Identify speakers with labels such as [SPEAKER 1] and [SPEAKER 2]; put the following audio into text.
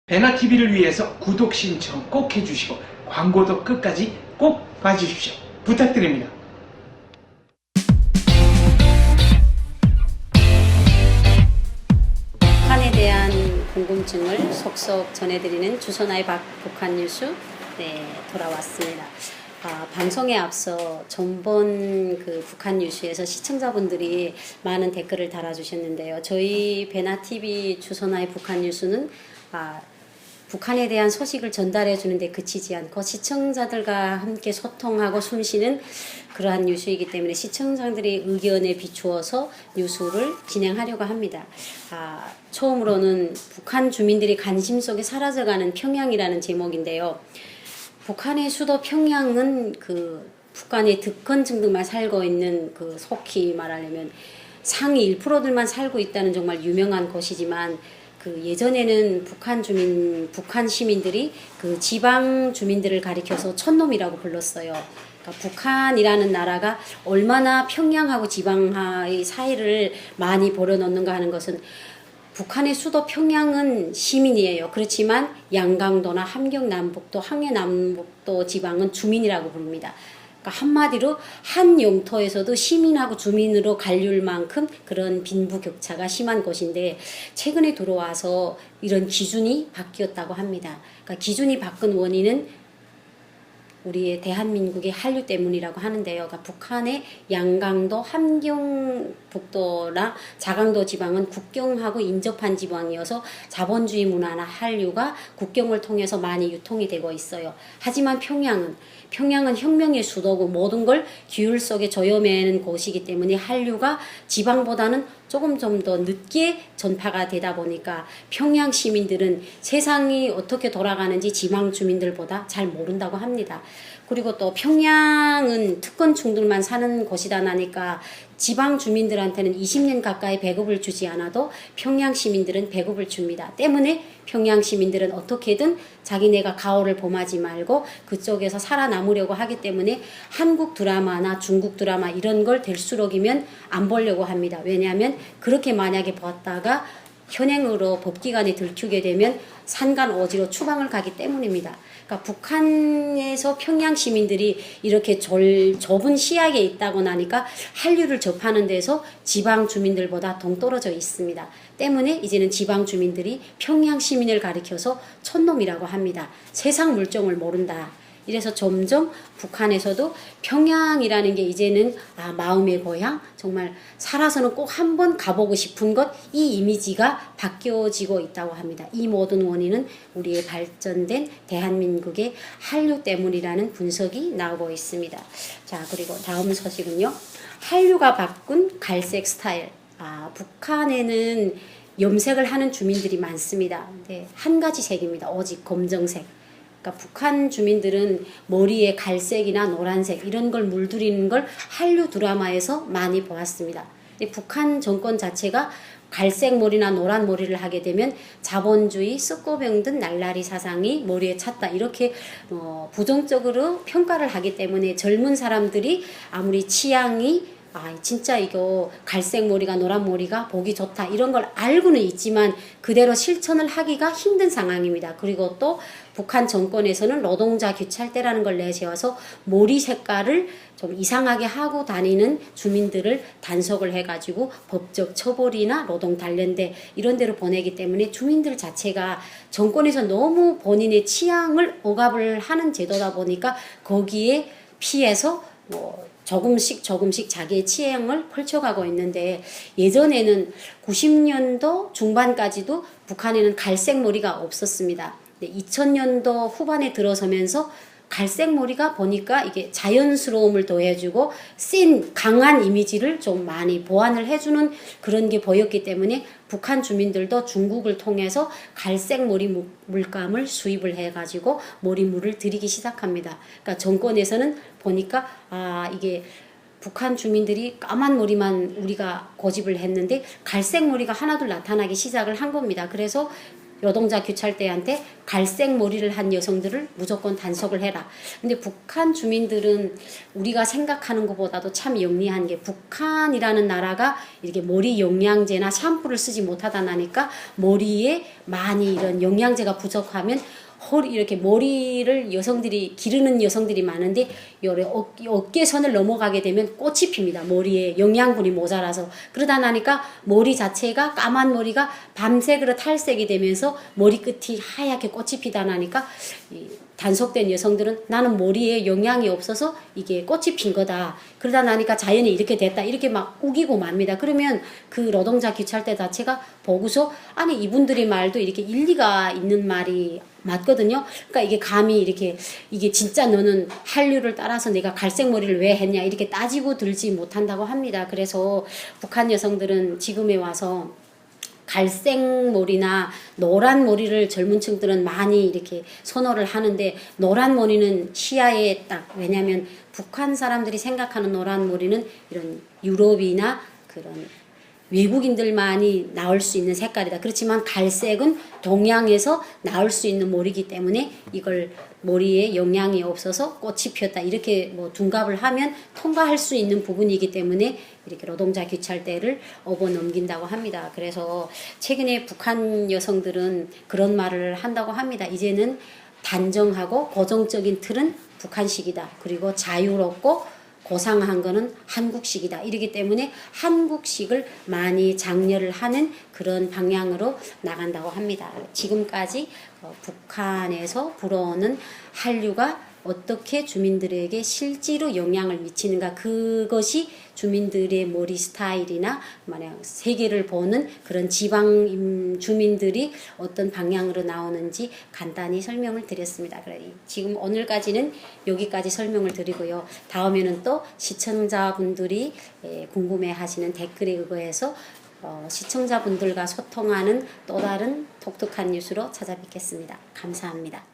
[SPEAKER 1] 배나TV를 위해서 구독 신청 꼭 해주시고 광고도 끝까지 꼭 봐주십시오. 부탁드립니다.
[SPEAKER 2] 북한에 대한 궁금증을 속속 전해드리는 주소나의 북한 뉴스 돌아왔습니다. 방송에 앞서 전번 그 북한 뉴스에서 시청자분들이 많은 댓글을 달아주셨는데요. 저희 배나TV 주소나의 북한 뉴스는 북한에 대한 소식을 전달해 주는데 그치지 않고 시청자들과 함께 소통하고 숨쉬는 그러한 뉴스이기 때문에 시청자들의 의견에 비추어서 뉴스를 진행하려고 합니다. 처음으로는 북한 주민들이 관심 속에 사라져가는 평양이라는 제목인데요. 북한의 수도 평양은 그 북한의 득권층들만 살고 있는 그 속히 말하려면 상위 1%들만 살고 있다는 정말 유명한 곳이지만 그 예전에는 북한 시민들이 그 지방 주민들을 가리켜서 촌놈이라고 불렀어요. 그러니까 북한이라는 나라가 얼마나 평양하고 지방의 사이를 많이 벌여놓는가 하는 것은 북한의 수도 평양은 시민이에요. 그렇지만 양강도나 함경남북도, 항해남북도 지방은 주민이라고 부릅니다. 그러니까 한마디로 한 영토에서도 시민하고 주민으로 갈릴 만큼 그런 빈부격차가 심한 곳인데 최근에 들어와서 이런 기준이 바뀌었다고 합니다. 그러니까 기준이 바뀐 원인은 우리의 대한민국의 한류 때문이라고 하는데요. 그러니까 북한의 양강도, 함경북도나 자강도 지방은 국경하고 인접한 지방이어서 자본주의 문화나 한류가 국경을 통해서 많이 유통이 되고 있어요. 하지만 평양은 혁명의 수도고 모든 걸 규율 속에 조여매는 곳이기 때문에 한류가 지방보다는 조금 좀 더 늦게 전파가 되다 보니까 평양 시민들은 세상이 어떻게 돌아가는지 지방 주민들보다 잘 모른다고 합니다. 그리고 또 평양은 특권층들만 사는 곳이다 나니까 지방 주민들한테는 20년 가까이 배급을 주지 않아도 평양 시민들은 배급을 줍니다. 때문에 평양 시민들은 어떻게든 자기네가 가오를 범하지 말고 그쪽에서 살아남으려고 하기 때문에 한국 드라마나 중국 드라마 이런 걸 될수록이면 안 보려고 합니다. 왜냐하면 그렇게 만약에 봤다가 현행으로 법기관에 들추게 되면 산간오지로 추방을 가기 때문입니다. 그러니까 북한에서 평양 시민들이 이렇게 좁은 시야에 있다고 나니까 한류를 접하는 데서 지방 주민들보다 동떨어져 있습니다. 때문에 이제는 지방 주민들이 평양 시민을 가리켜서 촌놈이라고 합니다. 세상 물정을 모른다. 이래서 점점 북한에서도 평양이라는 게 이제는 마음의 고향, 정말 살아서는 꼭 한번 가보고 싶은 것, 이 이미지가 바뀌어지고 있다고 합니다. 이 모든 원인은 우리의 발전된 대한민국의 한류 때문이라는 분석이 나오고 있습니다. 자, 그리고 다음 소식은요. 한류가 바꾼 갈색 스타일. 북한에는 염색을 하는 주민들이 많습니다. 네, 한 가지 색입니다. 오직 검정색. 그러니까 북한 주민들은 머리에 갈색이나 노란색 이런 걸 물들이는 걸 한류 드라마에서 많이 보았습니다. 북한 정권 자체가 갈색 머리나 노란 머리를 하게 되면 자본주의 썩고병든 날라리 사상이 머리에 찼다 이렇게 부정적으로 평가를 하기 때문에 젊은 사람들이 아무리 취향이 진짜 이거 갈색 머리가 노란 머리가 보기 좋다 이런 걸 알고는 있지만 그대로 실천을 하기가 힘든 상황입니다. 그리고 또 북한 정권에서는 노동자 규찰대라는 걸 내세워서 머리 색깔을 좀 이상하게 하고 다니는 주민들을 단속을 해가지고 법적 처벌이나 노동 단련대 이런 데로 보내기 때문에 주민들 자체가 정권에서 너무 본인의 취향을 억압을 하는 제도다 보니까 거기에 피해서 조금씩 자기의 취향을 펼쳐가고 있는데 예전에는 90년도 중반까지도 북한에는 갈색 머리가 없었습니다. 2000년도 후반에 들어서면서 갈색 머리가 보니까 이게 자연스러움을 더해주고 강한 이미지를 좀 많이 보완을 해주는 그런 게 보였기 때문에 북한 주민들도 중국을 통해서 갈색 머리 물감을 수입을 해가지고 머리물을 들이기 시작합니다. 그러니까 정권에서는 보니까 이게 북한 주민들이 까만 머리만 우리가 고집을 했는데 갈색 머리가 하나둘 나타나기 시작을 한 겁니다. 그래서 노동자 규찰대한테 갈색 머리를 한 여성들을 무조건 단속을 해라. 근데 북한 주민들은 우리가 생각하는 것보다도 참 영리한 게, 북한이라는 나라가 이렇게 머리 영양제나 샴푸를 쓰지 못하다 나니까 머리에 많이 이런 영양제가 부족하면 이렇게 머리를 여성들이 기르는 여성들이 많은데 어깨선을 넘어가게 되면 꽃이 핍니다. 머리에 영양분이 모자라서. 그러다 나니까 머리 자체가, 까만 머리가 밤색으로 탈색이 되면서 머리끝이 하얗게 꽃이 피다 나니까 단속된 여성들은 나는 머리에 영양이 없어서 이게 꽃이 핀 거다. 그러다 나니까 자연이 이렇게 됐다. 이렇게 막 우기고 맙니다. 그러면 그 노동자 규찰대 자체가 보고서 아니 이분들이 말도 이렇게 일리가 있는 말이 맞거든요. 그러니까 이게 감히 이렇게 이게 진짜 너는 한류를 따라서 내가 갈색 머리를 왜 했냐 이렇게 따지고 들지 못한다고 합니다. 그래서 북한 여성들은 지금에 와서 갈색 머리나 노란 머리를 젊은 층들은 많이 이렇게 선호를 하는데, 노란 머리는 시야에 딱, 왜냐면 북한 사람들이 생각하는 노란 머리는 이런 유럽이나 그런 외국인들만이 나올 수 있는 색깔이다. 그렇지만 갈색은 동양에서 나올 수 있는 머리이기 때문에 이걸 머리에 영양이 없어서 꽃이 피었다. 이렇게 뭐 둔갑을 하면 통과할 수 있는 부분이기 때문에 이렇게 노동자 규찰대를 업어넘긴다고 합니다. 그래서 최근에 북한 여성들은 그런 말을 한다고 합니다. 이제는 단정하고 고정적인 틀은 북한식이다. 그리고 자유롭고 고상한 거는 한국식이다. 이러기 때문에 한국식을 많이 장려를 하는 그런 방향으로 나간다고 합니다. 지금까지 북한에서 불어오는 한류가 어떻게 주민들에게 실제로 영향을 미치는가, 그것이 주민들의 머리 스타일이나 만약 세계를 보는 그런 지방 주민들이 어떤 방향으로 나오는지 간단히 설명을 드렸습니다. 지금 오늘까지는 여기까지 설명을 드리고요. 다음에는 또 시청자분들이 궁금해 하시는 댓글에 의거해서 시청자분들과 소통하는 또 다른 독특한 뉴스로 찾아뵙겠습니다. 감사합니다.